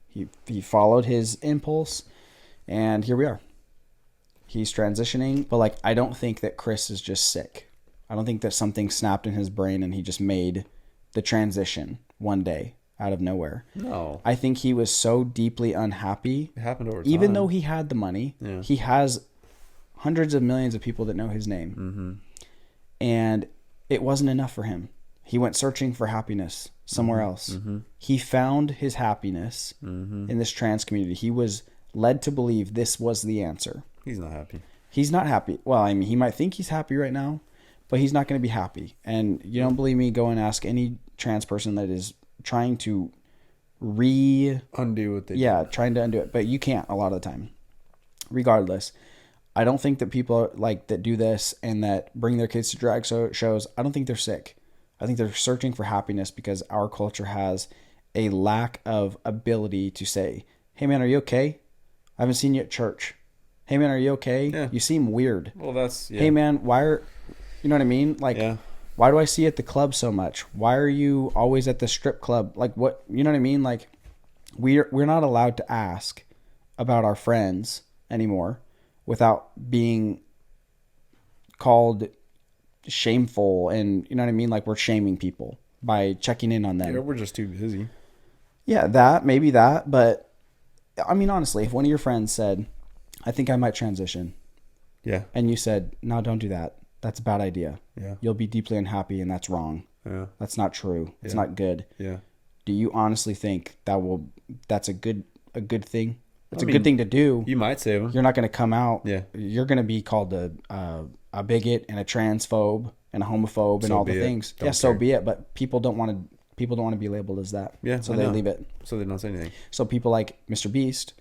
He followed his impulse, and here we are. He's transitioning, but like I don't think that Chris is just sick. I don't think that something snapped in his brain and he just made the transition one day out of nowhere. No. I think he was so deeply unhappy. It happened over time. Even though he had the money, Yeah. he has hundreds of millions of people that know his name. And it wasn't enough for him. He went searching for happiness somewhere else. He found his happiness in this trans community. He was led to believe this was the answer. He's not happy. He's not happy. Well, I mean, he might think he's happy right now, but he's not going to be happy. And you don't believe me? Go and ask any trans person that is trying to undo what they did. trying to undo it. But you can't a lot of the time. Regardless, I don't think that people like that do this and that bring their kids to drag shows, I don't think they're sick. I think they're searching for happiness because our culture has a lack of ability to say, hey man, are you okay? I haven't seen you at church. Hey man, are you okay? Yeah. You seem weird. Well, that's Hey man, you know what I mean? Like, why do I see you at the club so much? Why are you always at the strip club? Like what, you know what I mean? Like we're not allowed to ask about our friends anymore without being called shameful, and you know what I mean? Like we're shaming people by checking in on them. Yeah, we're just too busy. Yeah, maybe that, but I mean, honestly, if one of your friends said, I think I might transition. Yeah. And you said, no, don't do that. That's a bad idea. Yeah. You'll be deeply unhappy and that's wrong. Yeah. That's not true. It's not good. Yeah. Do you honestly think that's a good thing? It's a good thing to do. You might save them. You're not going to come out. Yeah. You're going to be called a bigot and a transphobe and a homophobe and all the things. Don't yeah, so care. be it. But people don't want to be labeled as that. Yeah. So I they know. leave it. So they don't say anything. So people like Mr. Beast,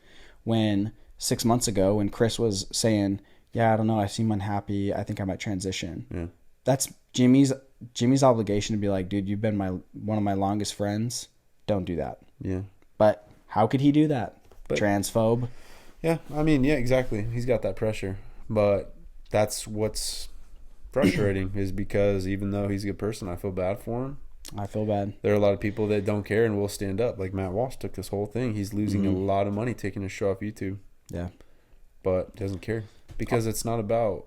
when 6 months ago, when Chris was saying, yeah, I don't know, I seem unhappy, I think I might transition. Yeah. That's Jimmy's obligation to be like, dude, you've been one of my longest friends. Don't do that. Yeah. But how could he do that? Transphobe. Yeah. I mean, yeah, exactly. He's got that pressure. But that's what's frustrating is because even though he's a good person, I feel bad for him. I feel bad. There are a lot of people that don't care and will stand up. Like Matt Walsh took this whole thing. He's losing a lot of money taking his show off YouTube. Yeah. But doesn't care. Because it's about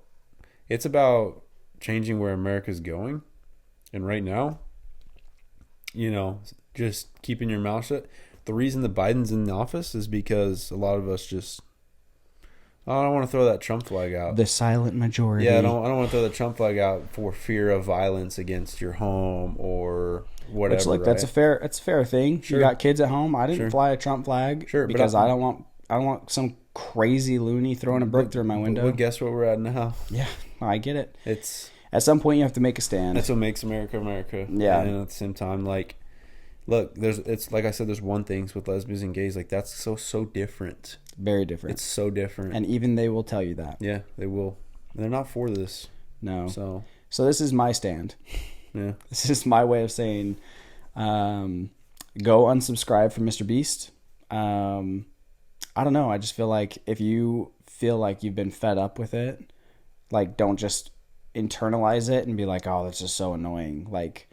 changing where America's going. And right now, just keeping your mouth shut. the reason the Biden's in the office is because a lot of us just, I don't want to throw that Trump flag out. The silent majority. Yeah, I don't want to throw the Trump flag out for fear of violence against your home or whatever. Which, like, right? that's a fair thing. Sure. You got kids at home. I didn't Sure. fly a Trump flag because I don't want some crazy loony throwing a brick through my window. Well, guess where we're at now? Yeah, I get it. It's at some point you have to make a stand. That's what makes America America. Yeah, and at the same time, like, look, it's like I said, there's one things with lesbians and gays, like that's so different. Very different. It's so different, and even they will tell you that. Yeah, they will. They're not for this. No. So this is my stand. Yeah. This is my way of saying, go unsubscribe from Mr. Beast. I don't know. I just feel like if you feel like you've been fed up with it, like, don't just internalize it and be like, oh, that's just so annoying. Like,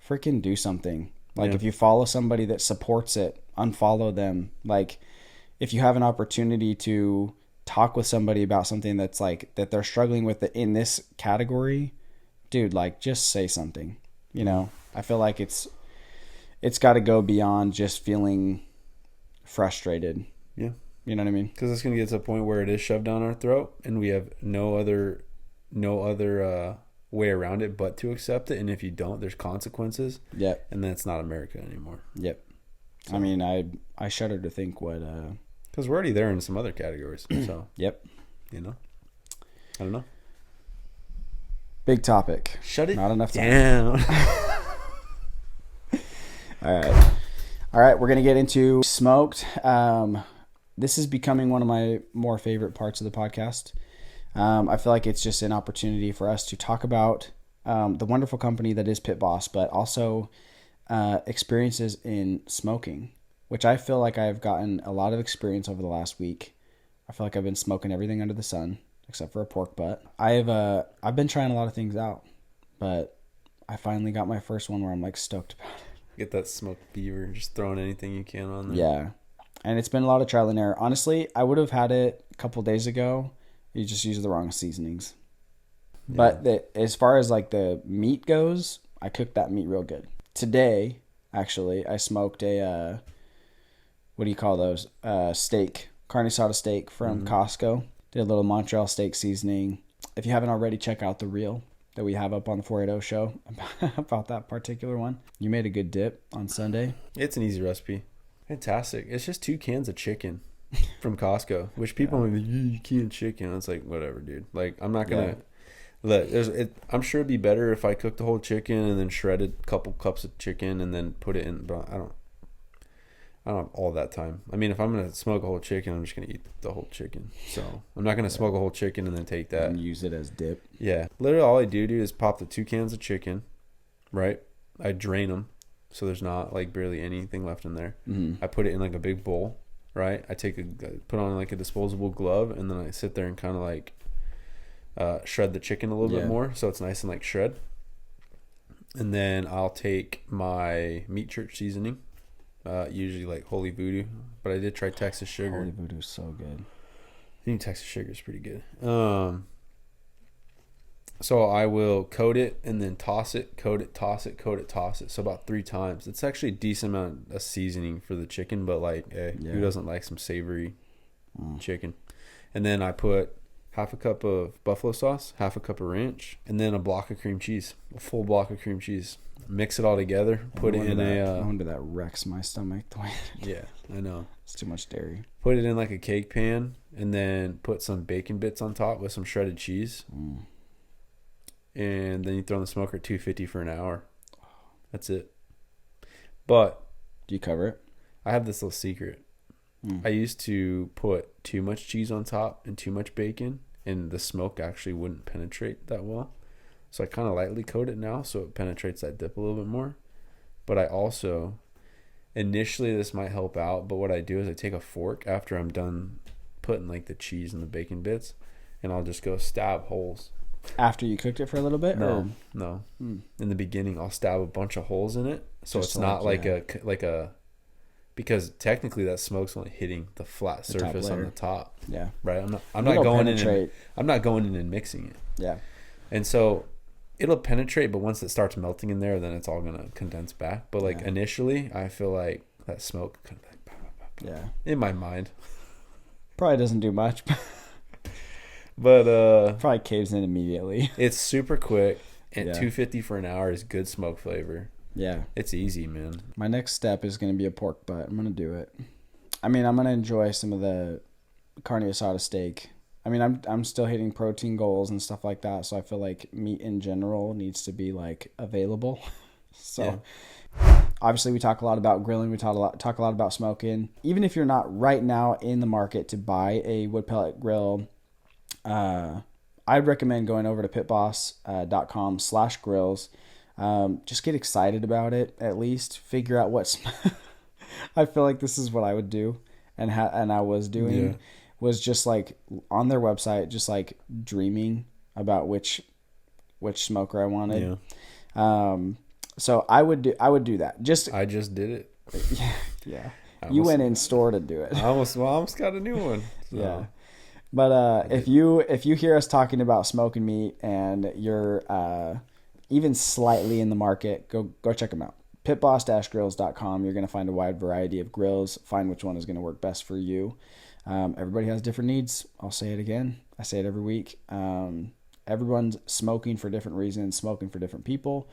freaking do something. Like, if you follow somebody that supports it, unfollow them. Like, if you have an opportunity to talk with somebody about something that's like, that they're struggling with in this category, dude, like, just say something. You know, I feel like it's got to go beyond just feeling frustrated. Yeah. You know what I mean? Because it's going to get to a point where it is shoved down our throat and we have no other way around it but to accept it. And if you don't, there's consequences. Yep. And then it's not America anymore. Yep. So. I mean, I shudder to think what... Because we're already there in some other categories. So. Yep. You know? I don't know. Big topic. Shut it Not enough time. down. All right, we're going to get into smoked. This is becoming one of my more favorite parts of the podcast. I feel like it's just an opportunity for us to talk about the wonderful company that is Pit Boss, but also experiences in smoking, which I feel like I've gotten a lot of experience over the last week. I feel like I've been smoking everything under the sun, except for a pork butt. I've been trying a lot of things out, but I finally got my first one where I'm like stoked about it. Get that smoke fever, just throwing anything you can on there. Yeah. And it's been a lot of trial and error. Honestly, I would have had it a couple days ago. You just use the wrong seasonings. Yeah. But as far as like the meat goes, I cooked that meat real good. Today, actually, I smoked a, what do you call those? Steak, carne asada steak from Costco. Did a little Montreal steak seasoning. If you haven't already, check out the reel that we have up on the 480 show about that particular one. You made a good dip on Sunday. It's an easy recipe. Fantastic. It's just 2 cans of chicken from Costco, which people are like, you can't chicken. It's like, whatever, dude. Like, I'm not going to look. I'm sure it'd be better if I cooked the whole chicken and then shredded a couple cups of chicken and then put it in. But I don't have all that time. I mean, if I'm going to smoke a whole chicken, I'm just going to eat the whole chicken. So I'm not going to smoke a whole chicken and then take that and use it as dip. Yeah. Literally all I do, dude, is pop the 2 cans of chicken, right? I drain them. So there's not like barely anything left in there. I put it in like a big bowl, right? I put on like a disposable glove, and then I sit there and kind of like shred the chicken a little bit more, so it's nice and like shred. And then I'll take my meat church seasoning, usually like Holy Voodoo, but I did try Texas Sugar. Holy Voodoo is so good. I think Texas Sugar is pretty good. So I will coat it and then toss it, coat it, toss it, coat it, toss it. So about 3 times. It's actually a decent amount of seasoning for the chicken, but like, hey, who doesn't like some savory chicken? And then I put half a cup of buffalo sauce, half a cup of ranch, and then a block of cream cheese, a full block of cream cheese. Mix it all together. Put it in I wonder that wrecks my stomach. Yeah, I know. It's too much dairy. Put it in like a cake pan, and then put some bacon bits on top with some shredded cheese. And then you throw in the smoker at 250 for an hour. That's it. But do you cover it? I have this little secret. I used to put too much cheese on top and too much bacon, and the smoke actually wouldn't penetrate that well. So I kind of lightly coat it now so it penetrates that dip a little bit more. But I also, initially this might help out, but what I do is I take a fork after I'm done putting like the cheese and the bacon bits, and I'll just go stab holes. After you cooked it for a little bit? No. In the beginning, I'll stab a bunch of holes in it, so just it's not like a because technically that smoke's only hitting the flat surface on the top. Yeah. Right. I'm not going in and mixing it. Yeah. And so it'll penetrate, but once it starts melting in there, then it's all gonna condense back. But like initially, I feel like that smoke. Yeah. In my mind. Probably doesn't do much. But probably caves in immediately. It's super quick, and Yeah. $2.50 for an hour is good smoke flavor. Yeah. It's easy, man. My next step is going to be a pork butt. I'm going to do it. I mean, I'm going to enjoy some of the carne asada steak. I mean, I'm still hitting protein goals and stuff like that, so I feel like meat in general needs to be like available. So obviously we talk a lot about grilling, we talk a lot about smoking. Even if you're not right now in the market to buy a wood pellet grill, I'd recommend going over to pitboss.com/grills. Just get excited about it, at least figure out what I feel like this is what I would do and I was doing was just like on their website, just like dreaming about which smoker I wanted. Yeah. So I would do that. I just did it. Yeah. You went in store to do it. I almost got a new one. So. Yeah. But if you hear us talking about smoking meat and you're even slightly in the market, go check them out. pitboss-grills.com. You're going to find a wide variety of grills. Find which one is going to work best for you. Everybody has different needs. I'll say it again. I say it every week. Everyone's smoking for different reasons, smoking for different people.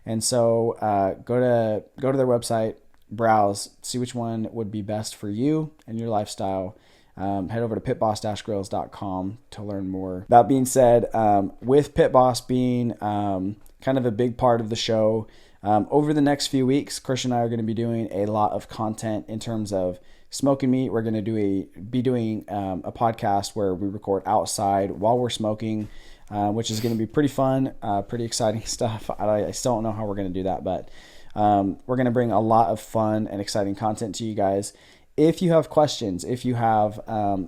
And so go to their website, browse, see which one would be best for you and your lifestyle. Head over to pitboss-grills.com to learn more. That being said, with Pit Boss being kind of a big part of the show, over the next few weeks, Christian and I are going to be doing a lot of content in terms of smoking meat. We're going to be doing a podcast where we record outside while we're smoking, which is going to be pretty fun, pretty exciting stuff. I still don't know how we're going to do that, but we're going to bring a lot of fun and exciting content to you guys. If you have questions, if you have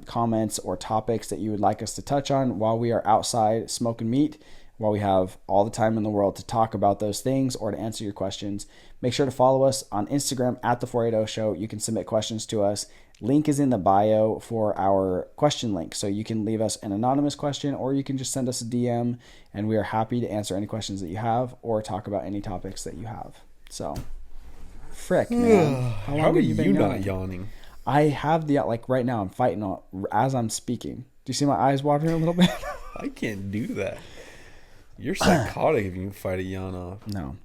comments or topics that you would like us to touch on while we are outside smoking meat, while we have all the time in the world to talk about those things or to answer your questions, make sure to follow us on Instagram at the 480 Show. You can submit questions to us. Link is in the bio for our question link. So you can leave us an anonymous question or you can just send us a DM and we are happy to answer any questions that you have or talk about any topics that you have. So, frick, man. How are you not yawning? I have like right now I'm fighting as I'm speaking. Do you see my eyes watering a little bit? I can't do that. You're psychotic if you can fight a yawn off. No.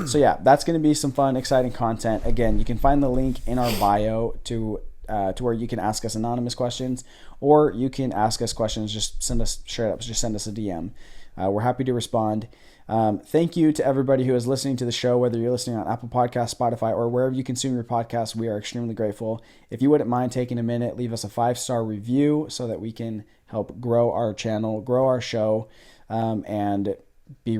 So yeah, that's going to be some fun, exciting content. Again, you can find the link in our bio to where you can ask us anonymous questions, or you can ask us questions. Just send us straight up. Just send us a DM. We're happy to respond. Thank you to everybody who is listening to the show, whether you're listening on Apple Podcasts, Spotify, or wherever you consume your podcasts. We are extremely grateful. If you wouldn't mind taking a minute, leave us a 5-star review so that we can help grow our channel, grow our show, and be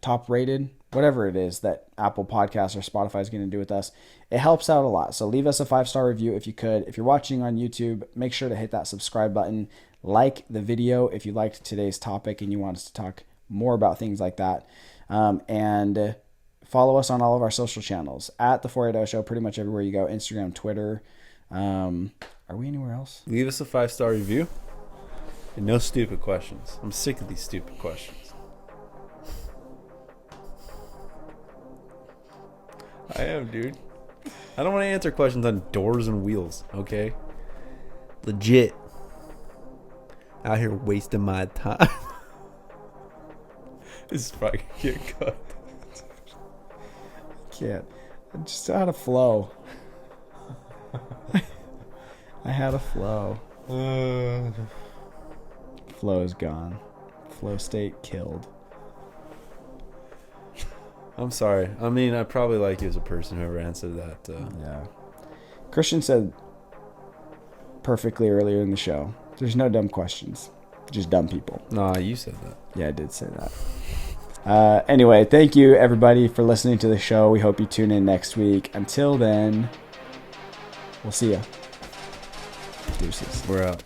top rated, whatever it is that Apple Podcasts or Spotify is going to do with us. It helps out a lot. So leave us a 5-star review if you could. If you're watching on YouTube, make sure to hit that subscribe button. Like the video if you liked today's topic and you want us to talk more about things like that. And follow us on all of our social channels at the 480 Show, pretty much everywhere you go. Instagram, Twitter. Are we anywhere else? Leave us a 5-star review. And no stupid questions. I'm sick of these stupid questions. I am, dude. I don't want to answer questions on doors and wheels, okay? Legit. Out here wasting my time. This is probably gonna get cut. Can't. I just had a flow. I had a flow. Flow is gone. Flow state killed. I'm sorry. I mean, I probably like you as a person, whoever answered that. Yeah. Christian said perfectly earlier in the show, there's no dumb questions. Just dumb people. Nah, you said that. Yeah, I did say that. Anyway, thank you, everybody, for listening to the show. We hope you tune in next week. Until then, we'll see ya. Deuces. We're out.